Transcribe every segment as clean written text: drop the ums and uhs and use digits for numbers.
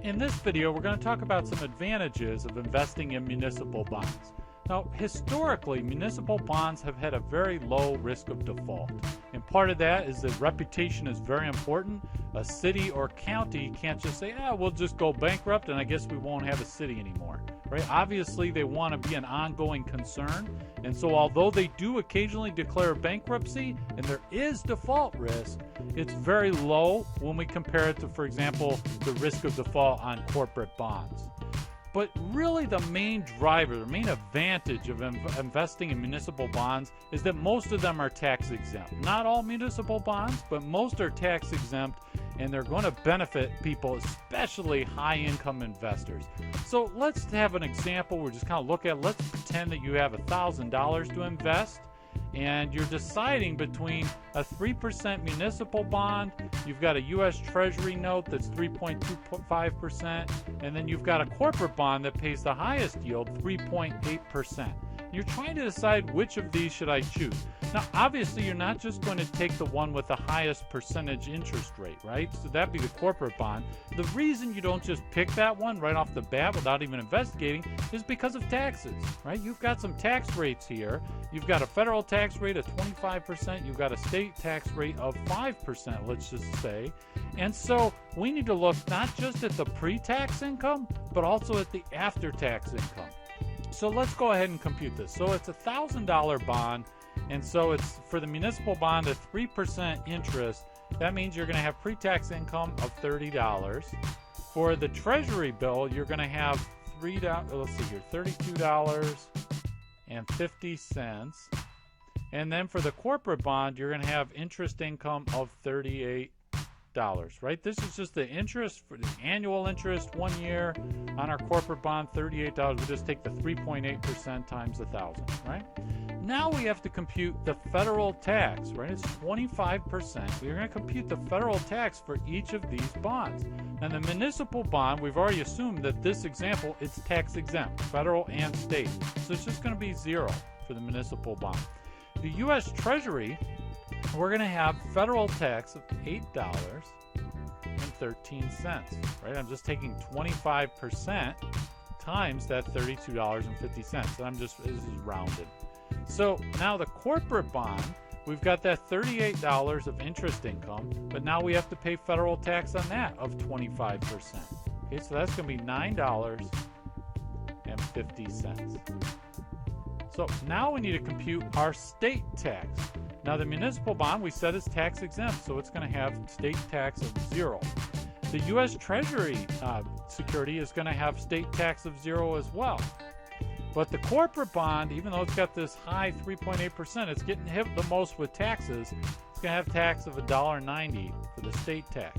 In this video, we're going to talk about some advantages of investing in municipal bonds. Now, historically, municipal bonds have had a very low risk of default. And part of that is that reputation is very important. A city or county can't just say, we'll just go bankrupt and I guess we won't have a city anymore. Right? Obviously, they want to be an ongoing concern. And so although they do occasionally declare bankruptcy and there is default risk, it's very low when we compare it to, for example, the risk of default on corporate bonds. But really the main driver, the main advantage of investing in municipal bonds is that most of them are tax exempt. Not all municipal bonds, but most are tax exempt, and they're going to benefit people, especially high income investors. So let's have an example. We're just kind of look at, let's pretend that you have $1,000 to invest, and you're deciding between a 3% municipal bond, you've got a U.S. Treasury note that's 3.25%, and then you've got a corporate bond that pays the highest yield, 3.8%. You're trying to decide which of these should I choose. Now, obviously, you're not just going to take the one with the highest percentage interest rate, right? So that'd be the corporate bond. The reason you don't just pick that one right off the bat without even investigating is because of taxes, right? You've got some tax rates here. You've got a federal tax rate of 25%. You've got a state tax rate of 5%, let's just say. And so we need to look not just at the pre-tax income, but also at the after-tax income. So let's go ahead and compute this. So it's a $1,000 bond, and so it's for the municipal bond at 3% interest. That means you're going to have pre-tax income of $30. For the Treasury bill, you're going to have $32.50. And then for the corporate bond, you're going to have interest income of $38. Right? This is just the interest for the annual interest 1 year on our corporate bond, $38. We just take the 3.8% times 1,000, right? Now we have to compute the federal tax, right? It's 25%. We're going to compute the federal tax for each of these bonds. And the municipal bond, we've already assumed that this example, it's tax exempt, federal and state. So it's just going to be 0 for the municipal bond. The U.S. Treasury, we're going to have federal tax of $8.13, right? I'm just taking 25% times that $32.50, and this is rounded. So now the corporate bond, we've got that $38 of interest income, but now we have to pay federal tax on that of 25%. Okay, so that's going to be $9.50. So now we need to compute our state tax. Now the municipal bond we said is tax exempt, so it's going to have state tax of 0. The U.S. Treasury security is going to have state tax of 0 as well. But the corporate bond, even though it's got this high 3.8%, it's getting hit the most with taxes. It's going to have tax of $1.90 for the state tax.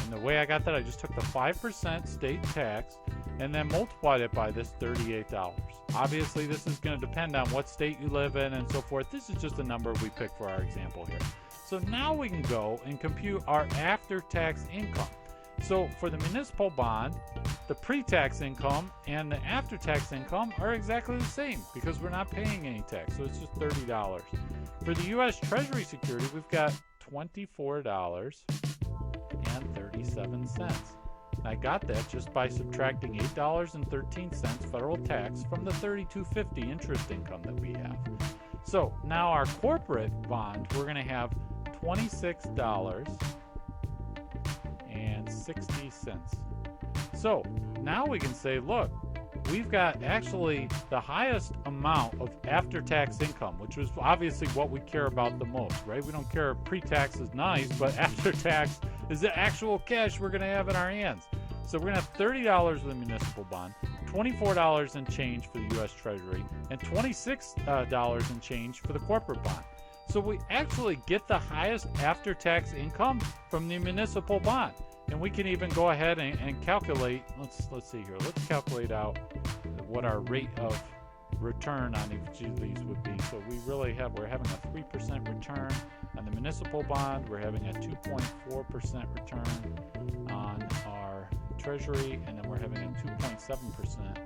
And the way I got that, I just took the 5% state tax and then multiplied it by this $38. Obviously, this is going to depend on what state you live in and so forth. This is just a number we picked for our example here. So now we can go and compute our after-tax income. So for the municipal bond, the pre-tax income and the after-tax income are exactly the same because we're not paying any tax. So it's just $30. For the U.S. Treasury security, we've got $24.37. I got that just by subtracting $8.13 federal tax from the $32.50 interest income that we have. So now our corporate bond, we're going to have $26.60. So now we can say, look, we've got actually the highest amount of after-tax income, which is obviously what we care about the most, right? We don't care if pre-tax is nice, but after-tax is the actual cash we're going to have in our hands. So we're going to have $30 for the municipal bond, $24 and change for the U.S. Treasury, and $26 and change for the corporate bond. So we actually get the highest after-tax income from the municipal bond. And we can even go ahead and calculate, let's see here, let's calculate out what our rate of return on each of these would be. So we're having a 3% return on the municipal bond, we're having a 2.4% return on our Treasury, and then we're having a 2.7%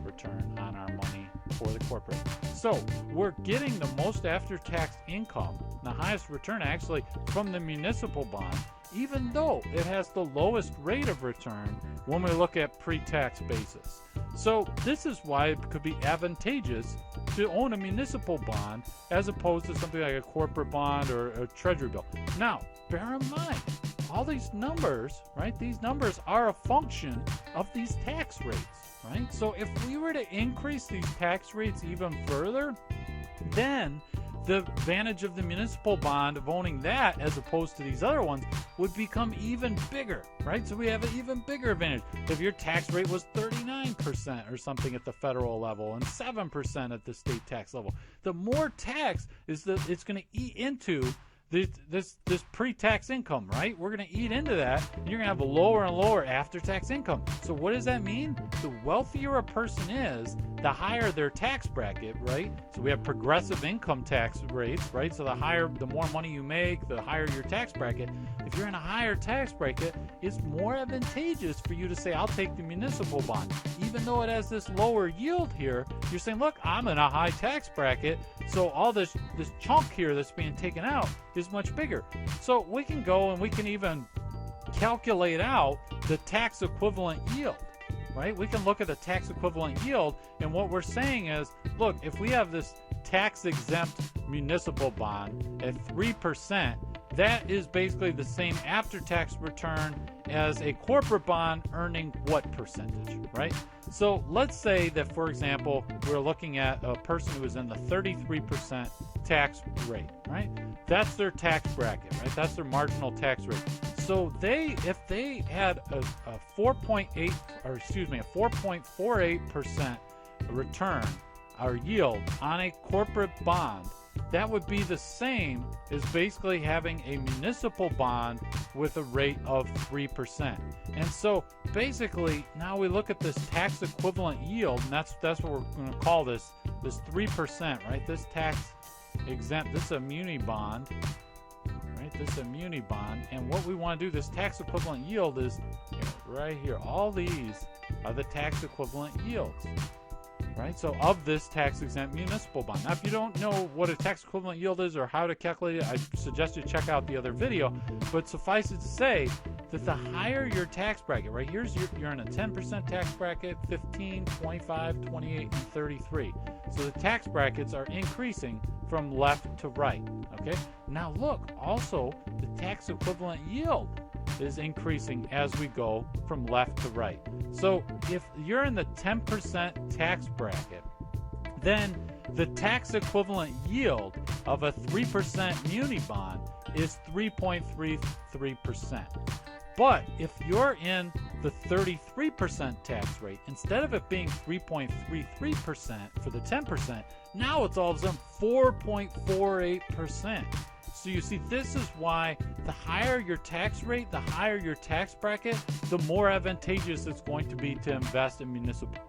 return on our money for the corporate. So we're getting the most after-tax income, the highest return actually, from the municipal bond. even though it has the lowest rate of return when we look at pre-tax basis. So this is why it could be advantageous to own a municipal bond as opposed to something like a corporate bond or a treasury bill. Now, bear in mind, all these numbers, right? These numbers are a function of these tax rates, right? So if we were to increase these tax rates even further, then the advantage of the municipal bond of owning that as opposed to these other ones would become even bigger, right? So we have an even bigger advantage. If your tax rate was 39% or something at the federal level and 7% at the state tax level, the more tax it's going to eat into this pre-tax income, right? We're going to eat into that, and you're going to have a lower and lower after-tax income. So what does that mean? The wealthier a person is, the higher their tax bracket, right? So we have progressive income tax rates, right? So the more money you make, the higher your tax bracket. If you're in a higher tax bracket, it's more advantageous for you to say, I'll take the municipal bond. Even though it has this lower yield here, you're saying, look, I'm in a high tax bracket, so all this chunk here that's being taken out is much bigger. So we can go and we can even calculate out the tax equivalent yield, right? We can look at the tax equivalent yield, and what we're saying is, look, if we have this tax exempt municipal bond at 3%, that is basically the same after-tax return as a corporate bond earning what percentage, right? So let's say that, for example, we're looking at a person who is in the 33% tax rate, right? That's their tax bracket, right? That's their marginal tax rate. So if they had a 4.48% return or yield on a corporate bond, that would be the same as basically having a municipal bond with a rate of 3%. And so basically now we look at this tax equivalent yield, and that's what we're going to call this 3%, right? This tax exempt, this is a muni bond, right? This is a muni bond, and what we want to do, this tax equivalent yield is right here. All these are the tax equivalent yields, right? So of this tax-exempt municipal bond. Now, if you don't know what a tax equivalent yield is or how to calculate it, I suggest you check out the other video. But suffice it to say that the higher your tax bracket, right? You're in a 10% tax bracket, 15, 25, 28, and 33. So the tax brackets are increasing from left to right, okay? Now look, also the tax equivalent yield is increasing as we go from left to right. So if you're in the 10% tax bracket, then the tax equivalent yield of a 3% muni bond is 3.33%. But if you're in the 33% tax rate, instead of it being 3.33% for the 10%, now it's all of a sudden 4.48%. So you see, this is why the higher your tax rate, the higher your tax bracket, the more advantageous it's going to be to invest in municipal